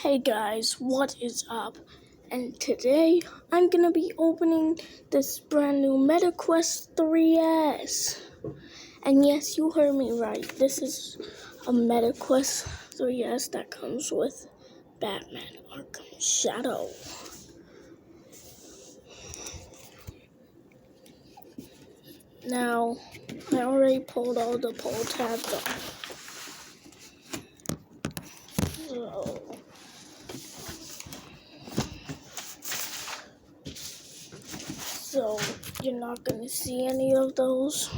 Hey guys, what is up? And today I'm gonna be opening this brand new MetaQuest 3S. And yes, you heard me right. This is a MetaQuest 3S that comes with Batman Arkham Shadow. Now, I already pulled all the pull tabs off. So you're not gonna see any of those.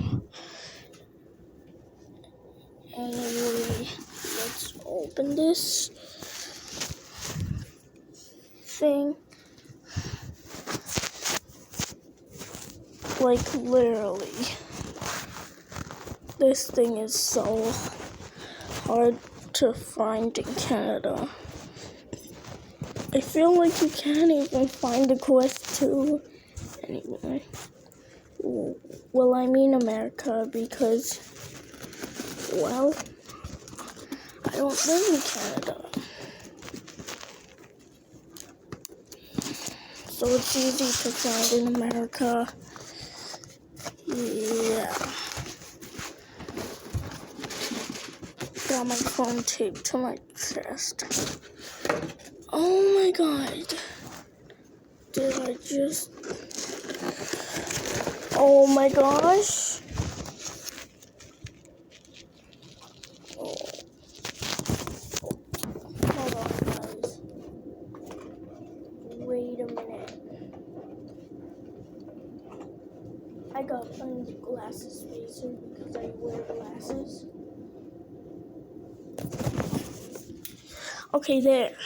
Anyway, let's open this thing. Like literally, this thing is so hard to find in Canada. I feel like you can't even find a Quest 2 anyway. Well, I mean America because, well, I don't live in Canada. So it's easy to find in America. Yeah. Got my phone taped to my chest. Oh my god. Did I just... Oh my gosh. Oh. Hold on, guys. Wait a minute. I got a glasses spacer because I wear glasses. Okay, there.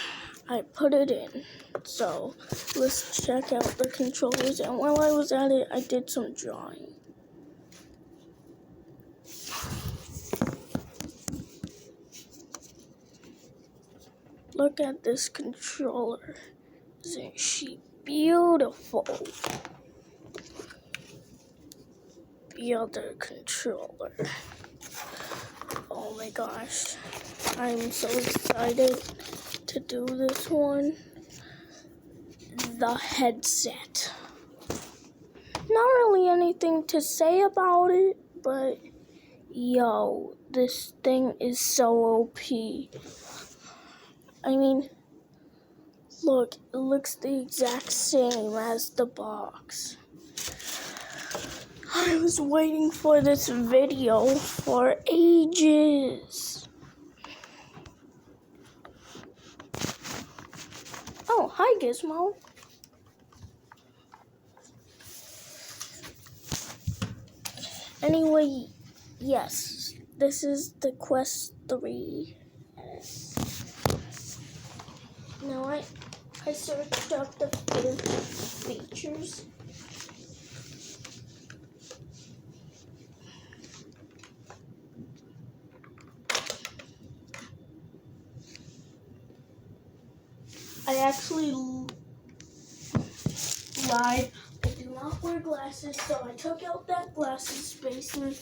I put it in. So, let's check out the controllers. And while I was at it, I did some drawing. Look at this controller. Isn't she beautiful? The other controller. Oh my gosh. I'm so excited to do this one. The headset. Not really anything to say about it, but yo, this thing is so OP. I mean, look, it looks the exact same as the box. I was waiting for this video for ages. Oh, hi Gizmo. Anyway, yes, this is the Quest 3S. Now I searched up the features. I actually lied. I do not wear glasses, so I took out that glasses spacer.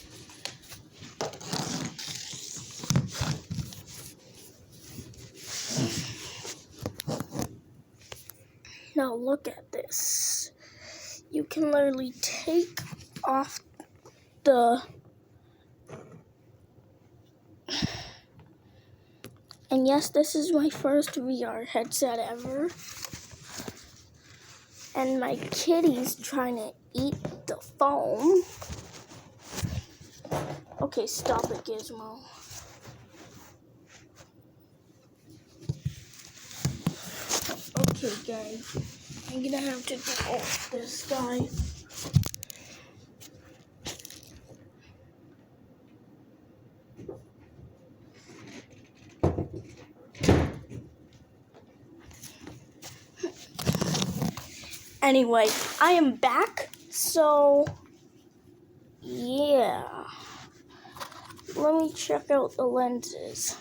Now look at this. You can literally take off the... And yes, this is my first VR headset ever. And my kitty's trying to eat the foam. Okay, stop it, Gizmo. Okay, guys. I'm gonna have to get off this guy. Anyway, I am back, so yeah. Let me check out the lenses.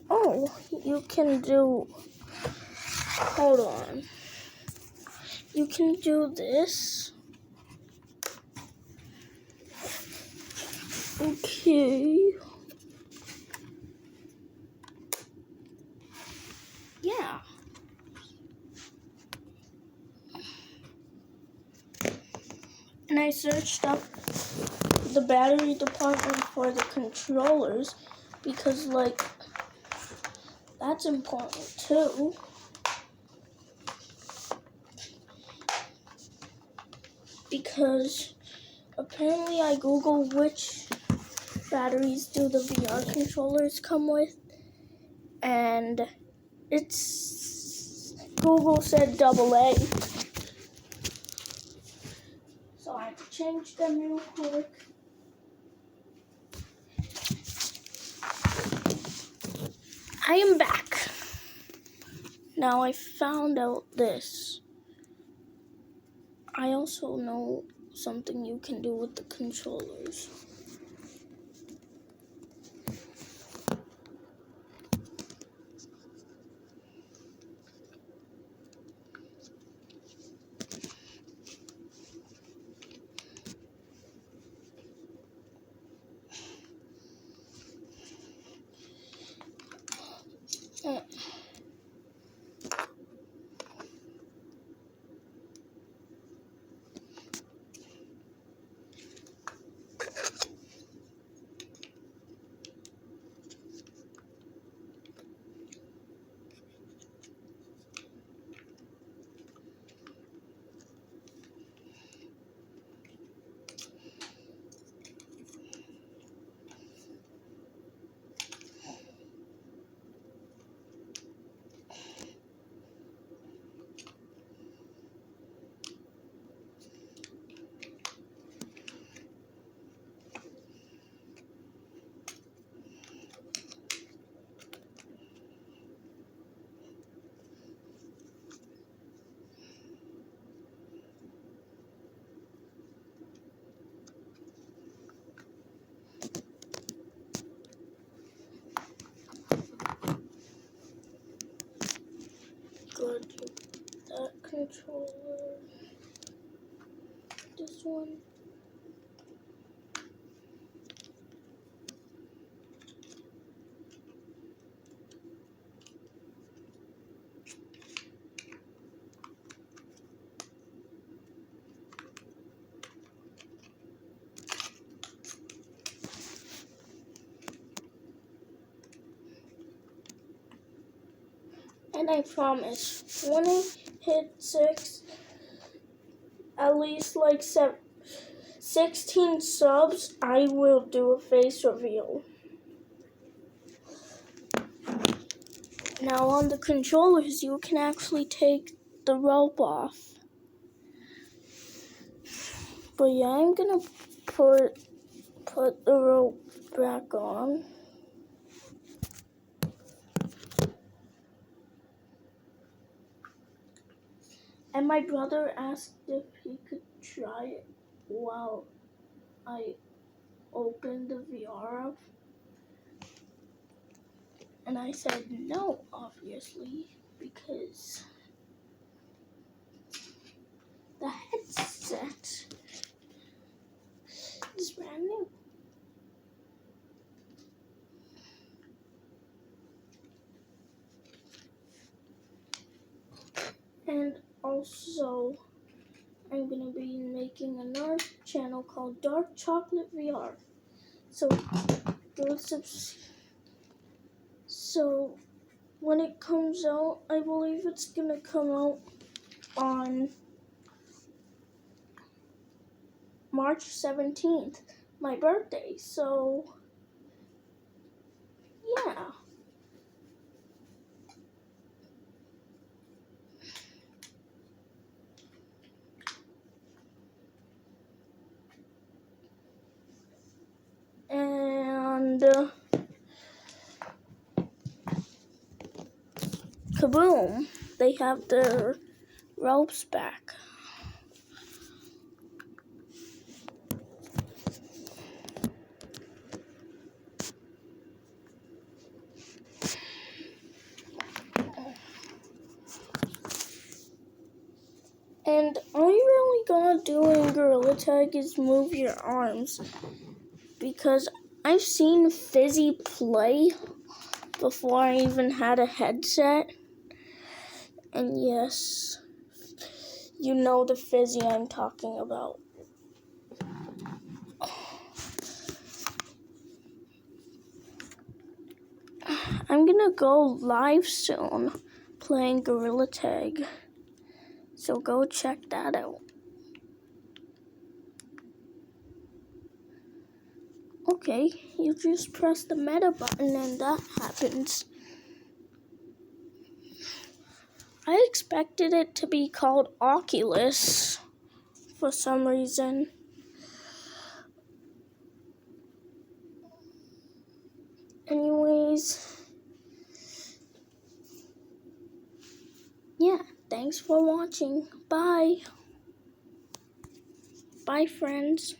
Oh, you can do, hold on. You can do this. Okay. I searched up the battery department for the controllers because, like, that's important too. Because apparently I Googled which batteries do the VR controllers come with, and Google said AA. So I have to change them real quick. I am back. Now I found out this. I also know something you can do with the controllers. Good. That controller. This one. And I promise, when I hit 6, at least like 16 subs, I will do a face reveal. Now on the controllers, you can actually take the rope off. But yeah, I'm gonna put the rope back on. And my brother asked if he could try it while I opened the VR up. And I said no, obviously, because the headset is brand new. And also, I'm going to be making another channel called Dark Chocolate VR. So, go So, when it comes out, I believe it's going to come out on March 17th, my birthday. So, yeah. And kaboom, they have their ropes back. And all you really gotta do in Gorilla Tag is move your arms, because I've seen Fizzy play before I even had a headset. And yes, you know the Fizzy I'm talking about. I'm gonna go live soon playing Gorilla Tag. So go check that out. Okay, you just press the meta button and that happens. I expected it to be called Oculus for some reason. Anyways, yeah, thanks for watching. Bye. Bye, friends.